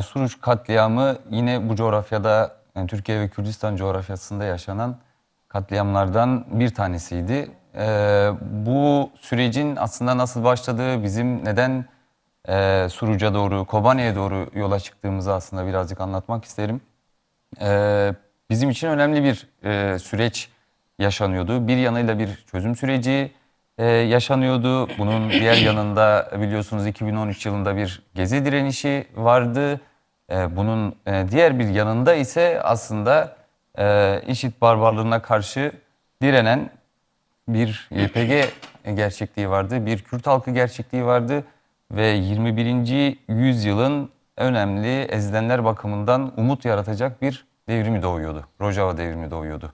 Suruç katliamı yine bu coğrafyada, yani Türkiye ve Kürdistan coğrafyasında yaşanan katliamlardan bir tanesiydi. Bu sürecin aslında nasıl başladığı, bizim neden Suruç'a doğru, Kobane'ye doğru yola çıktığımızı aslında birazcık anlatmak isterim. Bizim için önemli bir süreç yaşanıyordu. Bir yanıyla bir çözüm süreci yaşanıyordu. Bunun diğer yanında biliyorsunuz 2013 yılında bir gezi direnişi vardı. Bunun diğer bir yanında ise aslında IŞİD barbarlığına karşı direnen bir YPG gerçekliği vardı, bir Kürt halkı gerçekliği vardı ve 21. yüzyılın önemli ezilenler bakımından umut yaratacak bir devrimi doğuyordu. Rojava devrimi doğuyordu.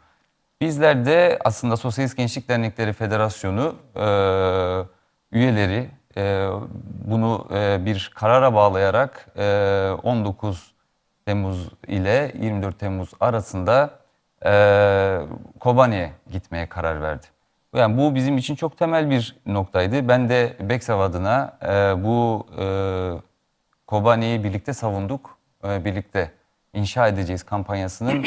Bizler de aslında Sosyalist Gençlik Dernekleri Federasyonu üyeleri bunu bir karara bağlayarak 19 Temmuz ile 24 Temmuz arasında Kobane'ye gitmeye karar verdi. Yani bu bizim için çok temel bir noktaydı. Ben de Beksav adına bu Kobane'yi birlikte savunduk, birlikte inşa edeceğiz kampanyasının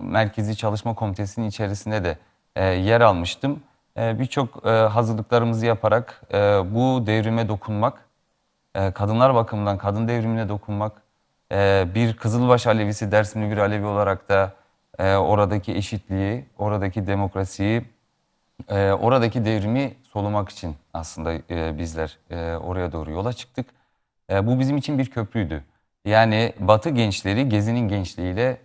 Merkezi Çalışma Komitesi'nin içerisinde de yer almıştım. Birçok hazırlıklarımızı yaparak bu devrime dokunmak, kadınlar bakımından kadın devrimine dokunmak, bir Kızılbaş Alevisi, Dersimli bir Alevi olarak da oradaki eşitliği, oradaki demokrasiyi, oradaki devrimi solumak için aslında bizler oraya doğru yola çıktık. Bu bizim için bir köprüydü. Yani Batı gençleri Gezi'nin gençliğiyle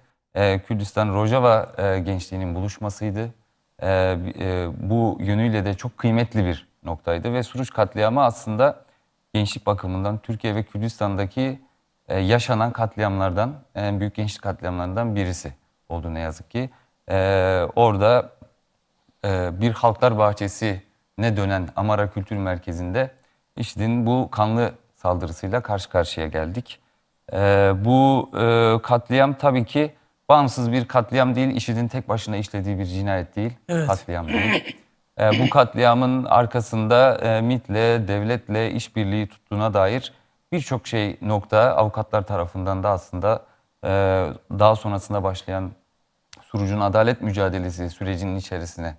Kürdistan Rojava gençliğinin buluşmasıydı. Bu yönüyle de çok kıymetli bir noktaydı ve Suruç katliamı aslında gençlik bakımından Türkiye ve Kürdistan'daki yaşanan katliamlardan, en büyük gençlik katliamlarından birisi oldu ne yazık ki. Orada bir halklar bahçesine dönen Amara Kültür Merkezi'nde IŞİD'in bu kanlı saldırısıyla karşı karşıya geldik. Bu katliam tabii ki bağımsız bir katliam değil, IŞİD'in tek başına işlediği bir cinayet değil, Evet. katliam değil. Bu katliamın arkasında MİT'le, devletle işbirliği tuttuğuna dair birçok nokta avukatlar tarafından da aslında daha sonrasında başlayan Suruç'un adalet mücadelesi sürecinin içerisine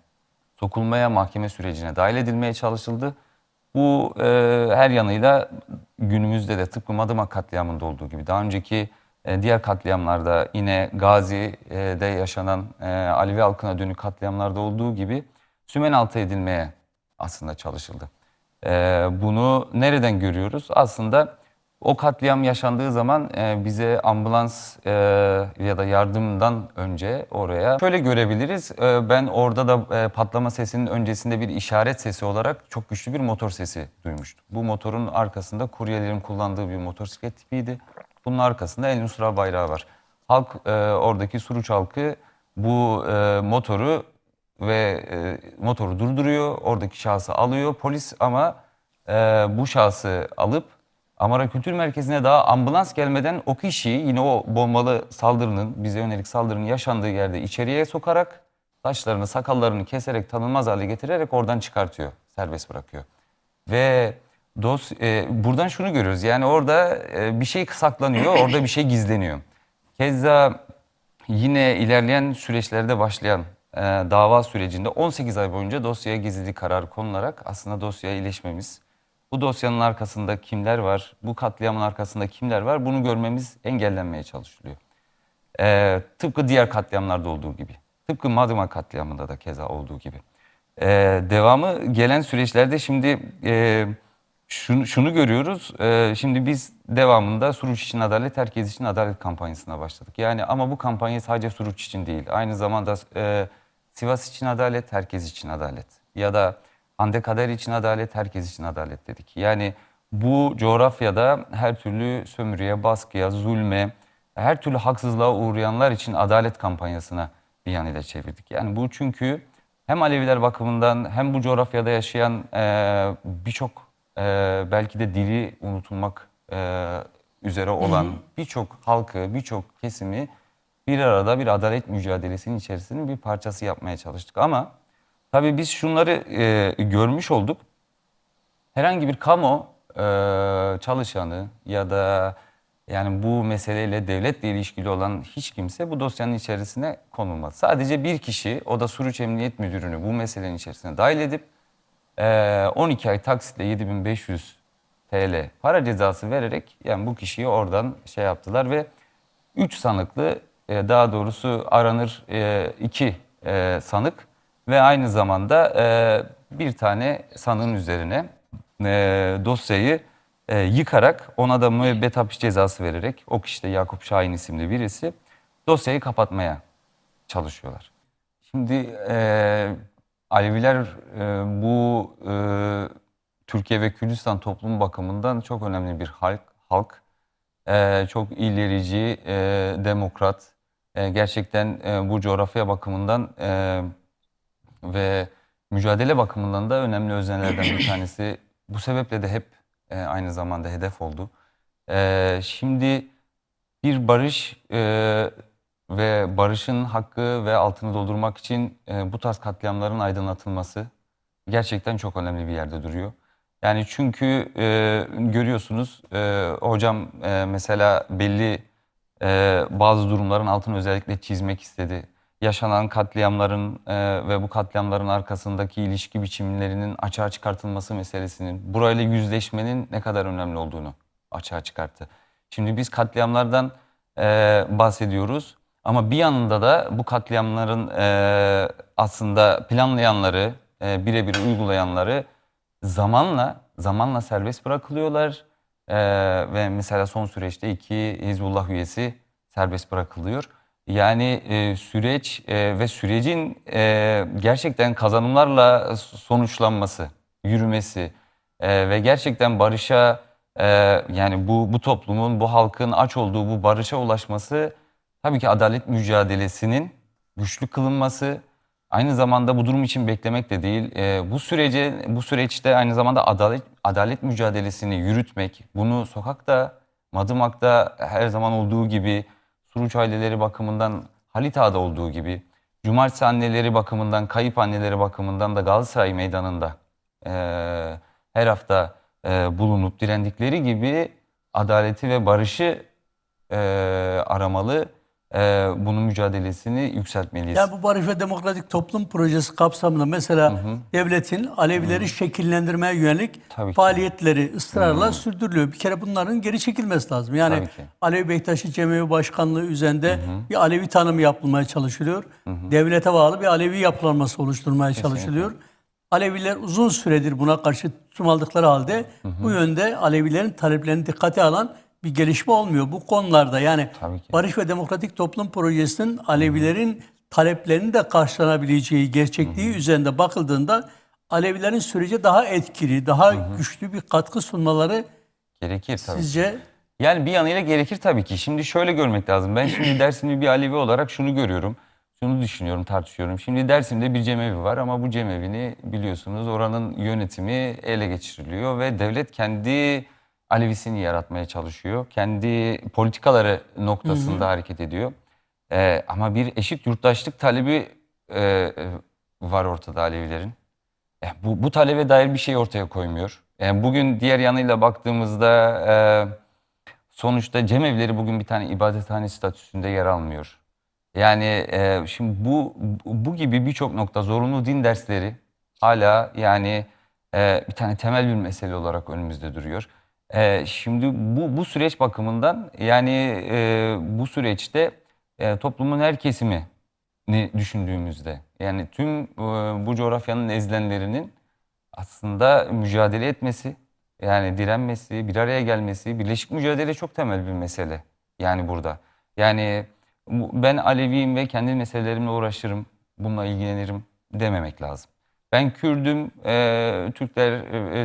sokulmaya, mahkeme sürecine dahil edilmeye çalışıldı. Bu her yanıyla günümüzde de tıpkı Madımak katliamında olduğu gibi daha önceki diğer katliamlarda yine Gazi'de yaşanan Alevi halkına dönük katliamlarda olduğu gibi sümenaltı edilmeye aslında çalışıldı. Bunu nereden görüyoruz? Aslında o katliam yaşandığı zaman bize ambulans ya da yardımdan önce oraya şöyle görebiliriz. Ben orada da patlama sesinin öncesinde bir işaret sesi olarak çok güçlü bir motor sesi duymuştum. Bu motorun arkasında kuryelerin kullandığı bir motosiklet tipiydi. Bunun arkasında El Nusra bayrağı var. Halk, oradaki Suruç halkı bu motoru durduruyor. Oradaki şahsı alıyor polis ama bu şahsı alıp Amara Kültür Merkezi'ne daha ambulans gelmeden o kişiyi yine o bombalı saldırının, bize yönelik saldırının yaşandığı yerde içeriye sokarak saçlarını, sakallarını keserek tanınmaz hale getirerek oradan çıkartıyor, serbest bırakıyor. Ve buradan şunu görüyoruz, yani orada bir şey saklanıyor, orada bir şey gizleniyor. Keza yine ilerleyen süreçlerde başlayan dava sürecinde 18 ay boyunca dosyaya gizlilik kararı konularak aslında dosyaya iyileşmemiz, bu dosyanın arkasında kimler var, bu katliamın arkasında kimler var bunu görmemiz engellenmeye çalışılıyor. Tıpkı diğer katliamlarda olduğu gibi, tıpkı Madımak katliamında da keza olduğu gibi. Devamı gelen süreçlerde şimdi şunu görüyoruz. Şimdi biz devamında Suruç için adalet, herkes için adalet kampanyasına başladık. Yani ama bu kampanya sadece Suruç için değil. Aynı zamanda Sivas için adalet, herkes için adalet. Ya da Hande Kader için adalet, herkes için adalet dedik. Yani bu coğrafyada her türlü sömürüye, baskıya, zulme, her türlü haksızlığa uğrayanlar için adalet kampanyasına bir yanıyla çevirdik. Yani bu çünkü hem Aleviler bakımından hem bu coğrafyada yaşayan birçok belki de dili unutulmak üzere olan birçok halkı, birçok kesimi bir arada bir adalet mücadelesinin içerisinin bir parçası yapmaya çalıştık. Ama tabii biz şunları görmüş olduk. Herhangi bir kamu çalışanı ya da Yani bu meseleyle devletle ilişkili olan hiç kimse bu dosyanın içerisine konulmaz. Sadece bir kişi, o da Suruç Emniyet Müdürü'nü bu meselenin içerisine dahil edip 12 ay taksitle 7.500 TL para cezası vererek yani bu kişiyi oradan şey yaptılar ve 3 sanıklı daha doğrusu aranır 2 sanık ve aynı zamanda bir tane sanığın üzerine dosyayı yıkarak ona da müebbet hapis cezası vererek o kişi de Yakup Şahin isimli birisi dosyayı kapatmaya çalışıyorlar. Şimdi Aleviler bu Türkiye ve Kürdistan toplumu bakımından çok önemli bir halk. Çok ilerici, demokrat, gerçekten bu coğrafya bakımından ve mücadele bakımından da önemli öznellerden bir tanesi. Bu sebeple de hep aynı zamanda hedef oldu. Şimdi bir barış ve barışın hakkı ve altını doldurmak için bu tarz katliamların aydınlatılması gerçekten çok önemli bir yerde duruyor. Yani çünkü görüyorsunuz hocam mesela belli bazı durumların altını özellikle çizmek istedi. Yaşanan katliamların ve bu katliamların arkasındaki ilişki biçimlerinin açığa çıkartılması meselesinin, burayla yüzleşmenin ne kadar önemli olduğunu açığa çıkarttı. Şimdi biz katliamlardan bahsediyoruz ama bir yanında da bu katliamların aslında planlayanları, birebir uygulayanları zamanla serbest bırakılıyorlar. Ve mesela son süreçte 2 Hizbullah üyesi serbest bırakılıyor. Yani süreç ve sürecin gerçekten kazanımlarla sonuçlanması, yürümesi ve gerçekten barışa yani bu toplumun, bu halkın aç olduğu bu barışa ulaşması tabii ki adalet mücadelesinin güçlü kılınması. Aynı zamanda bu durum için beklemek de değil. Bu süreçte aynı zamanda adalet mücadelesini yürütmek, bunu sokakta, Madımak'ta her zaman olduğu gibi, Suruç aileleri bakımından Halit Ağa'da olduğu gibi, Cumartesi anneleri bakımından, kayıp anneleri bakımından da Galatasaray Meydanı'nda her hafta bulunup direndikleri gibi adaleti ve barışı aramalı. Bunun mücadelesini yükseltmeliyiz. Yani bu Barış ve Demokratik Toplum Projesi kapsamında mesela devletin Alevileri şekillendirmeye yönelik faaliyetleri ısrarla sürdürülüyor. Bir kere bunların geri çekilmesi lazım. Yani Alevi Bektaşi Cemevi Başkanlığı üzerinde bir Alevi tanımı yapılmaya çalışılıyor. Devlete bağlı bir Alevi yapılanması oluşturmaya çalışılıyor. Aleviler uzun süredir buna karşı tutum aldıkları halde bu yönde Alevilerin taleplerini dikkate alan bir gelişme olmuyor bu konularda. Yani Barış ve Demokratik Toplum Projesi'nin Alevilerin taleplerinin de karşılanabileceği gerçekliği üzerinde bakıldığında Alevilerin sürece daha etkili, daha güçlü bir katkı sunmaları gerekir tabii. Sizce? Yani bir yanıyla gerekir tabii ki. Şimdi şöyle görmek lazım. Ben şimdi Dersimli bir Alevi olarak şunu görüyorum. Şunu düşünüyorum, tartışıyorum. Şimdi Dersim'de bir cemevi var ama bu cemevini biliyorsunuz oranın yönetimi ele geçiriliyor ve devlet kendi Alevisini yaratmaya çalışıyor. Kendi politikaları noktasında hareket ediyor. Ama bir eşit yurttaşlık talebi var ortada Alevilerin. Bu talebe dair bir şey ortaya koymuyor. Bugün diğer yanıyla baktığımızda sonuçta cemevleri bugün bir tane ibadethane statüsünde yer almıyor. Yani şimdi bu gibi birçok nokta zorunlu din dersleri hala yani bir tane temel bir mesele olarak önümüzde duruyor. Şimdi bu süreç bakımından yani bu süreçte toplumun her kesimini düşündüğümüzde yani tüm bu coğrafyanın ezilenlerinin aslında mücadele etmesi, yani direnmesi, bir araya gelmesi, birleşik mücadele çok temel bir mesele yani burada. Yani ben Aleviyim ve kendi meselelerimle uğraşırım, bununla ilgilenirim dememek lazım. Ben Kürdüm,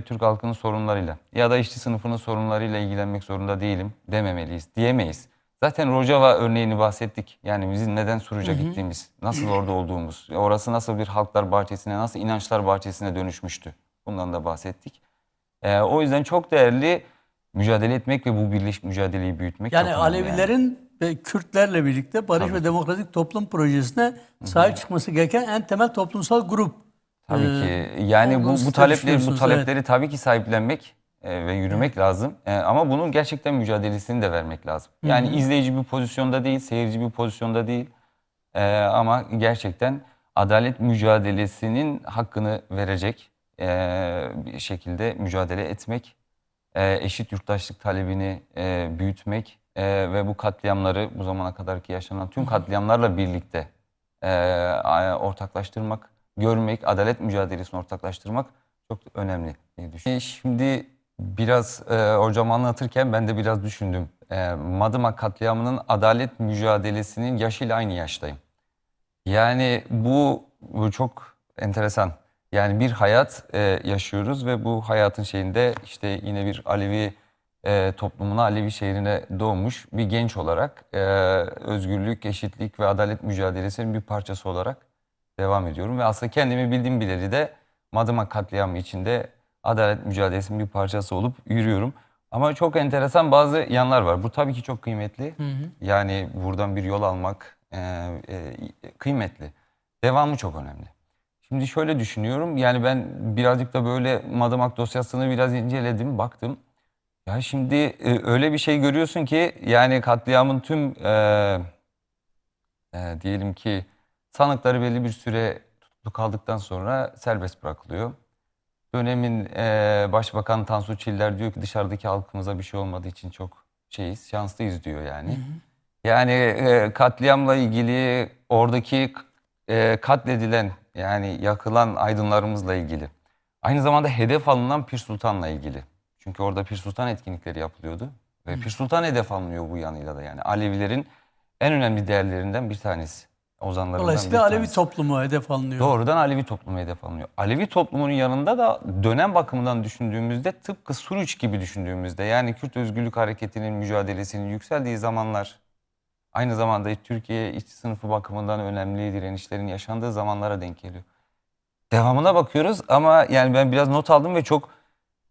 Türk halkının sorunlarıyla ya da işçi sınıfının sorunlarıyla ilgilenmek zorunda değilim dememeliyiz, diyemeyiz. Zaten Rojava örneğini bahsettik. Yani bizim neden Suruç'a gittiğimiz, nasıl orada olduğumuz, orası nasıl bir halklar bahçesine, nasıl inançlar bahçesine dönüşmüştü. Bundan da bahsettik. O yüzden çok değerli mücadele etmek ve bu birleşik mücadeleyi büyütmek Yani çok önemli. Alevilerin ve Kürtlerle birlikte Barış ve Demokratik Toplum Projesi'ne sahip çıkması gereken en temel toplumsal grup. Tabii ki. Yani bu talepleri tabii ki sahiplenmek ve yürümek lazım. Ama bunun gerçekten mücadelesini de vermek lazım. Yani izleyici bir pozisyonda değil, seyirci bir pozisyonda değil. Ama gerçekten adalet mücadelesinin hakkını verecek bir şekilde mücadele etmek, eşit yurttaşlık talebini büyütmek ve bu katliamları, bu zamana kadarki yaşanan tüm katliamlarla birlikte ortaklaştırmak, görmek, adalet mücadelesini ortaklaştırmak çok önemli diye düşünüyorum. Şimdi biraz hocam anlatırken ben de biraz düşündüm. Madımak katliamının adalet mücadelesinin yaşıyla aynı yaştayım. Yani bu çok enteresan. Yani bir hayat yaşıyoruz ve bu hayatın şeyinde işte yine bir Alevi toplumuna, Alevi şehrine doğmuş bir genç olarak özgürlük, eşitlik ve adalet mücadelesinin bir parçası olarak devam ediyorum. Ve aslında kendimi bildim bileli de Madımak katliamı içinde adalet mücadelesinin bir parçası olup yürüyorum. Ama çok enteresan bazı yanlar var. Bu tabii ki çok kıymetli. Yani buradan bir yol almak kıymetli. Devamı çok önemli. Şimdi şöyle düşünüyorum. Yani ben birazcık da böyle Madımak dosyasını biraz inceledim, baktım. Ya şimdi öyle bir şey görüyorsun ki yani katliamın tüm diyelim ki sanıkları belli bir süre tutuklu kaldıktan sonra serbest bırakılıyor. Dönemin Başbakan Tansu Çiller diyor ki dışarıdaki halkımıza bir şey olmadığı için çok şanslıyız diyor yani. Yani katliamla ilgili oradaki katledilen yani yakılan aydınlarımızla ilgili. Aynı zamanda hedef alınan Pir Sultan'la ilgili. Çünkü orada Pir Sultan etkinlikleri yapılıyordu. Ve Pir Sultan hedef alınıyor bu yanıyla da yani. Alevilerin en önemli değerlerinden bir tanesi. Ozanlarından bir Dolayısıyla tanesi. Alevi toplumu hedef alınıyor. Doğrudan Alevi toplumu hedef alınıyor. Alevi toplumunun yanında da dönem bakımından düşündüğümüzde tıpkı Suruç gibi düşündüğümüzde yani Kürt Özgürlük Hareketi'nin mücadelesinin yükseldiği zamanlar aynı zamanda Türkiye işçi sınıfı bakımından önemli direnişlerin yaşandığı zamanlara denk geliyor. Devamına bakıyoruz ama yani ben biraz not aldım ve çok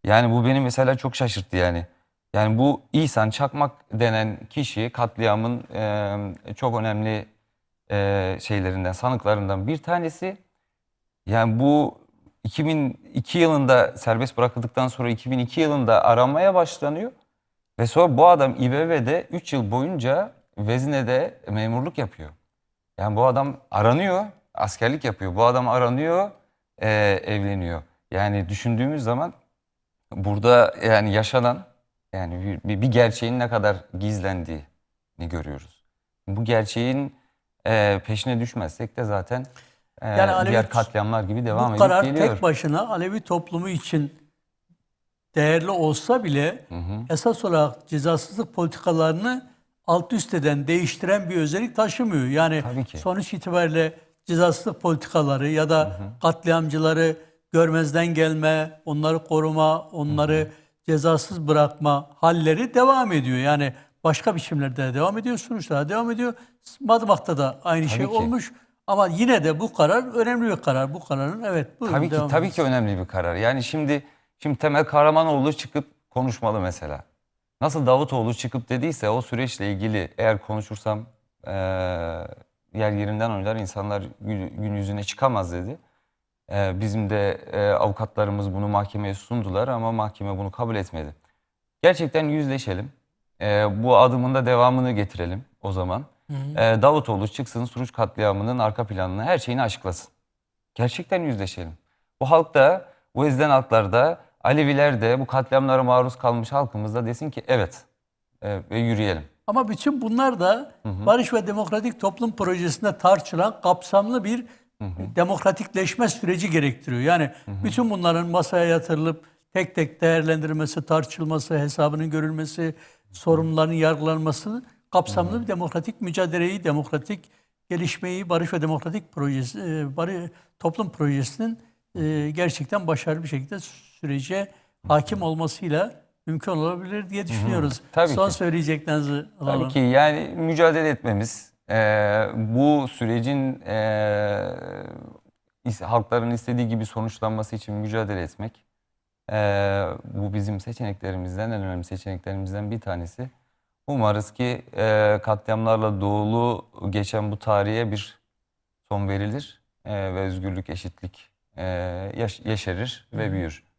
yani bu beni mesela çok şaşırttı yani. Yani bu İhsan Çakmak denen kişi katliamın çok önemli şeylerinden, sanıklarından bir tanesi. Yani bu 2002 yılında serbest bırakıldıktan sonra 2002 yılında aranmaya başlanıyor. Ve sonra bu adam İBB'de 3 yıl boyunca Vezine'de memurluk yapıyor. Yani bu adam aranıyor, askerlik yapıyor. Bu adam aranıyor, evleniyor. Yani düşündüğümüz zaman burada yani yaşanan yani bir gerçeğin ne kadar gizlendiğini görüyoruz. Bu gerçeğin peşine düşmezsek de zaten Yani diğer katliamlar gibi devam bu edip karar geliyor. tek başına Alevi toplumu için değerli olsa bile esas olarak cezasızlık politikalarını alt üst eden, değiştiren bir özellik taşımıyor. Yani Tabii ki. sonuç itibariyle cezasızlık politikaları ya da katliamcıları görmezden gelme, onları koruma, onları cezasız bırakma halleri devam ediyor. Yani başka biçimlerde de devam ediyor, sonuçlar devam ediyor. Madımak'ta da aynı şey ki. olmuş. Ama yine de bu karar önemli bir karar. Bu kararın evet buyurun Tabii ki, devam tabii edin. ki önemli bir karar. Yani şimdi Temel Kahramanoğlu çıkıp konuşmalı mesela. Nasıl Davutoğlu çıkıp dediyse o süreçle ilgili eğer konuşursam yer yerinden oynar, insanlar gün yüzüne çıkamaz dedi. Bizim de avukatlarımız bunu mahkemeye sundular ama mahkeme bunu kabul etmedi. Gerçekten yüzleşelim. Bu adımın da devamını getirelim o zaman. Davutoğlu çıksın Suruç katliamının arka planını, her şeyini açıklasın. Gerçekten yüzleşelim. Bu halk da, bu ezilen halklar da, Aleviler de, bu katliamlara maruz kalmış halkımız da desin ki evet ve yürüyelim. Ama bütün bunlar da Barış ve Demokratik Toplum Projesi'nde tartışılan kapsamlı bir demokratikleşme süreci gerektiriyor. Yani bütün bunların masaya yatırılıp tek tek değerlendirilmesi, tartışılması, hesabının görülmesi, sorumluların yargılanması kapsamlı bir demokratik mücadeleyi, demokratik gelişmeyi Barış ve Demokratik Projesi, Toplum Projesi'nin gerçekten başarılı bir şekilde sürece hakim olmasıyla mümkün olabilir diye düşünüyoruz. Tabii Son ki. söyleyeceklerinizi alalım. Tabii ki yani mücadele etmemiz, bu sürecin halkların istediği gibi sonuçlanması için mücadele etmek, bu bizim seçeneklerimizden, en önemli seçeneklerimizden bir tanesi. Umarız ki katliamlarla dolu geçen bu tarihe bir son verilir ve özgürlük, eşitlik yeşerir ve büyür.